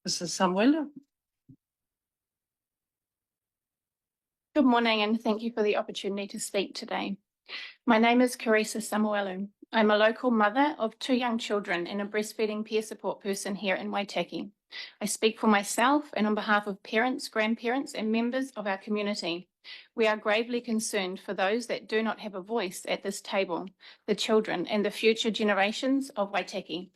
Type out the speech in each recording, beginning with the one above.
Mrs. Samuelu. Good morning and thank you for the opportunity to speak today. My name is Carissa Samuelu. I'm a local mother of 2 young children and a breastfeeding peer support person here in Waitaki. I speak for myself and on behalf of parents, grandparents and members of our community. We are gravely concerned for those that do not have a voice at this table, the children and the future generations of Waitaki.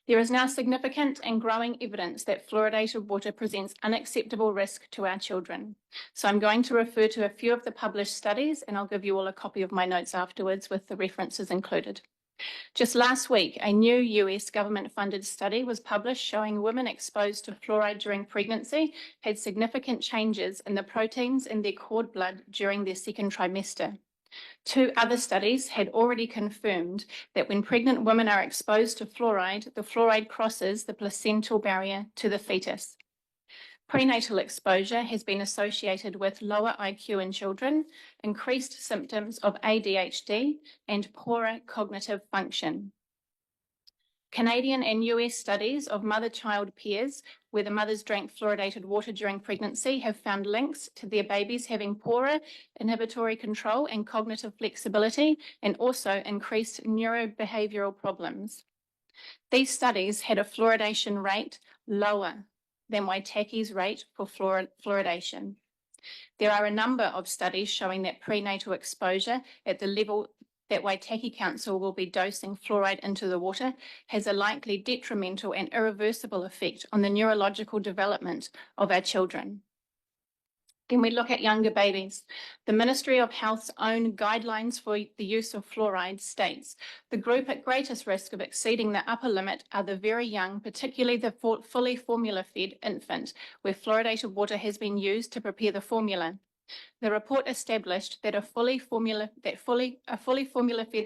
There is now significant and growing evidence that fluoridated water presents unacceptable risk to our children. So I'm going to refer to a few of the published studies and I'll give you all a copy of my notes afterwards with the references included. Just last week, a new US government-funded study was published showing women exposed to fluoride during pregnancy had significant changes in the proteins in their cord blood during their second trimester. 2 other studies had already confirmed that when pregnant women are exposed to fluoride, the fluoride crosses the placental barrier to the fetus. Prenatal exposure has been associated with lower IQ in children, increased symptoms of ADHD, and poorer cognitive function. Canadian and US studies of mother-child pairs where the mothers drank fluoridated water during pregnancy have found links to their babies having poorer inhibitory control and cognitive flexibility and also increased neurobehavioral problems. These studies had a fluoridation rate lower than Waitaki's rate for fluoridation. There are a number of studies showing that prenatal exposure at the level that Waitaki Council will be dosing fluoride into the water has a likely detrimental and irreversible effect on the neurological development of our children. Then we look at younger babies. The Ministry of Health's own guidelines for the use of fluoride states the group at greatest risk of exceeding the upper limit are the very young, particularly the fully formula-fed infant, where fluoridated water has been used to prepare the formula. The report established that a fully formula-fed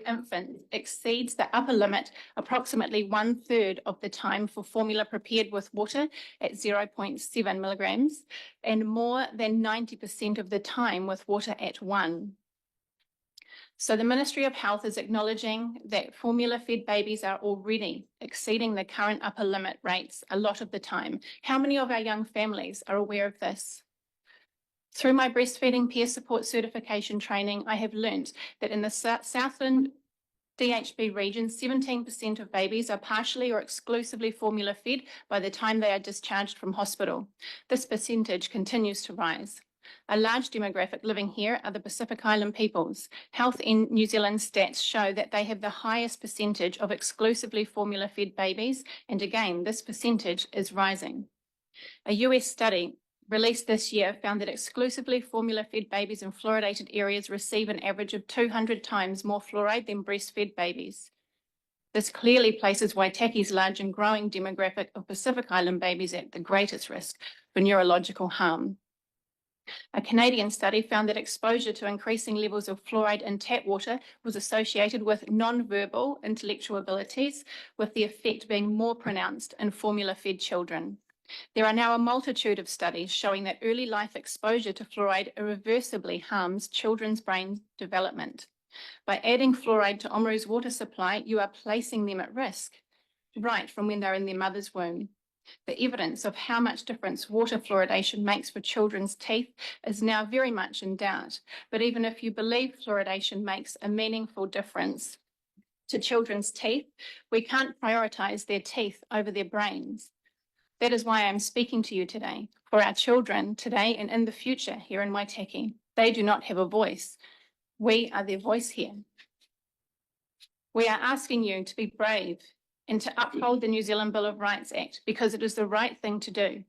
infant exceeds the upper limit approximately 1/3 of the time for formula prepared with water at 0.7 milligrams and more than 90% of the time with water at 1. So the Ministry of Health is acknowledging that formula-fed babies are already exceeding the current upper limit rates a lot of the time. How many of our young families are aware of this? Through my breastfeeding peer support certification training, I have learnt that in the Southland DHB region, 17% of babies are partially or exclusively formula fed by the time they are discharged from hospital. This percentage continues to rise. A large demographic living here are the Pacific Island peoples. Health in New Zealand stats show that they have the highest percentage of exclusively formula fed babies, and again, this percentage is rising. A US study released this year found that exclusively formula-fed babies in fluoridated areas receive an average of 200 times more fluoride than breastfed babies. This clearly places Waitaki's large and growing demographic of Pacific Island babies at the greatest risk for neurological harm. A Canadian study found that exposure to increasing levels of fluoride in tap water was associated with non-verbal intellectual abilities, with the effect being more pronounced in formula-fed children. There are now a multitude of studies showing that early life exposure to fluoride irreversibly harms children's brain development. By adding fluoride to Oamaru's water supply, you are placing them at risk, right from when they're in their mother's womb. The evidence of how much difference water fluoridation makes for children's teeth is now very much in doubt. But even if you believe fluoridation makes a meaningful difference to children's teeth, we can't prioritize their teeth over their brains. That is why I'm speaking to you today, for our children today and in the future here in Waitaki. They do not have a voice. We are their voice here. We are asking you to be brave and to uphold the New Zealand Bill of Rights Act because it is the right thing to do.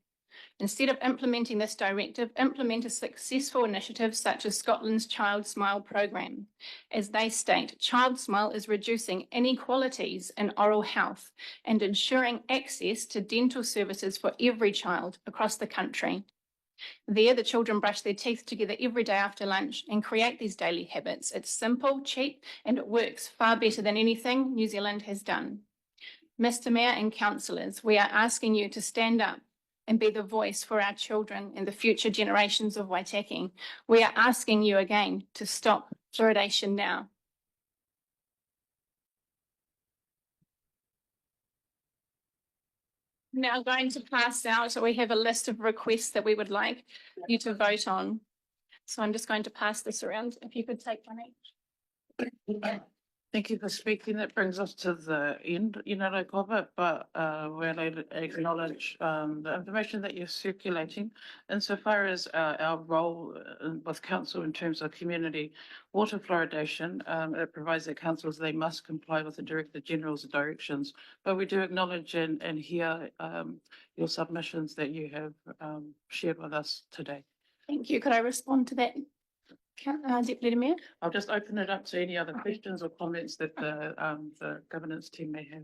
Instead of implementing this directive, implement a successful initiative such as Scotland's Child Smile program. As they state, Child Smile is reducing inequalities in oral health and ensuring access to dental services for every child across the country. There, the children brush their teeth together every day after lunch and create these daily habits. It's simple, cheap, and it works far better than anything New Zealand has done. Mr. Mayor and councillors, we are asking you to stand up and be the voice for our children and the future generations of Waitaki. We are asking you again to stop fluoridation now. Now going to pass out, so we have a list of requests that we would like you to vote on. So I'm just going to pass this around. If you could take one each. Thank you for speaking. That brings us to the end, Koba, but we'll acknowledge the information that you're circulating. Insofar as our role with council in terms of community water fluoridation, it provides that councils, they must comply with the Director General's directions. But we do acknowledge and hear your submissions that you have shared with us today. Thank you. Could I respond to that, Deputy Mayor? I'll just open it up to any other questions or comments that the governance team may have.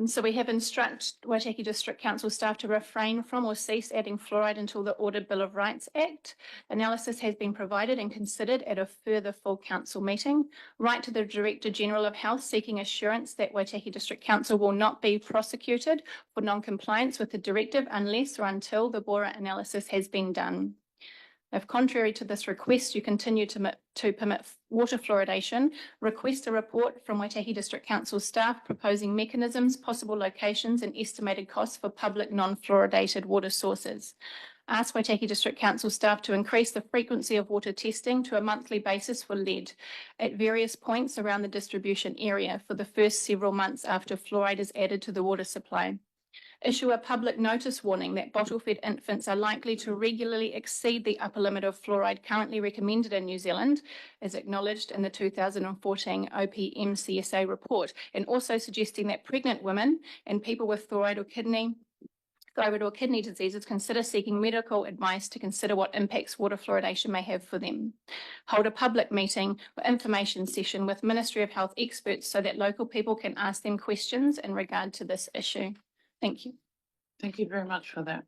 So we have instructed Waitaki District Council staff to refrain from or cease adding fluoride until the Ordered Bill of Rights Act analysis has been provided and considered at a further full council meeting. Write to the Director General of Health seeking assurance that Waitaki District Council will not be prosecuted for non-compliance with the directive unless or until the BORA analysis has been done. If contrary to this request, you continue to permit water fluoridation, request a report from Waitaki District Council staff proposing mechanisms, possible locations and estimated costs for public non-fluoridated water sources. Ask Waitaki District Council staff to increase the frequency of water testing to a monthly basis for lead at various points around the distribution area for the first several months after fluoride is added to the water supply. Issue a public notice warning that bottle-fed infants are likely to regularly exceed the upper limit of fluoride currently recommended in New Zealand, as acknowledged in the 2014 OPMCSA report, and also suggesting that pregnant women and people with thyroid or kidney diseases consider seeking medical advice to consider what impacts water fluoridation may have for them. Hold a public meeting or information session with Ministry of Health experts so that local people can ask them questions in regard to this issue. Thank you. Thank you very much for that.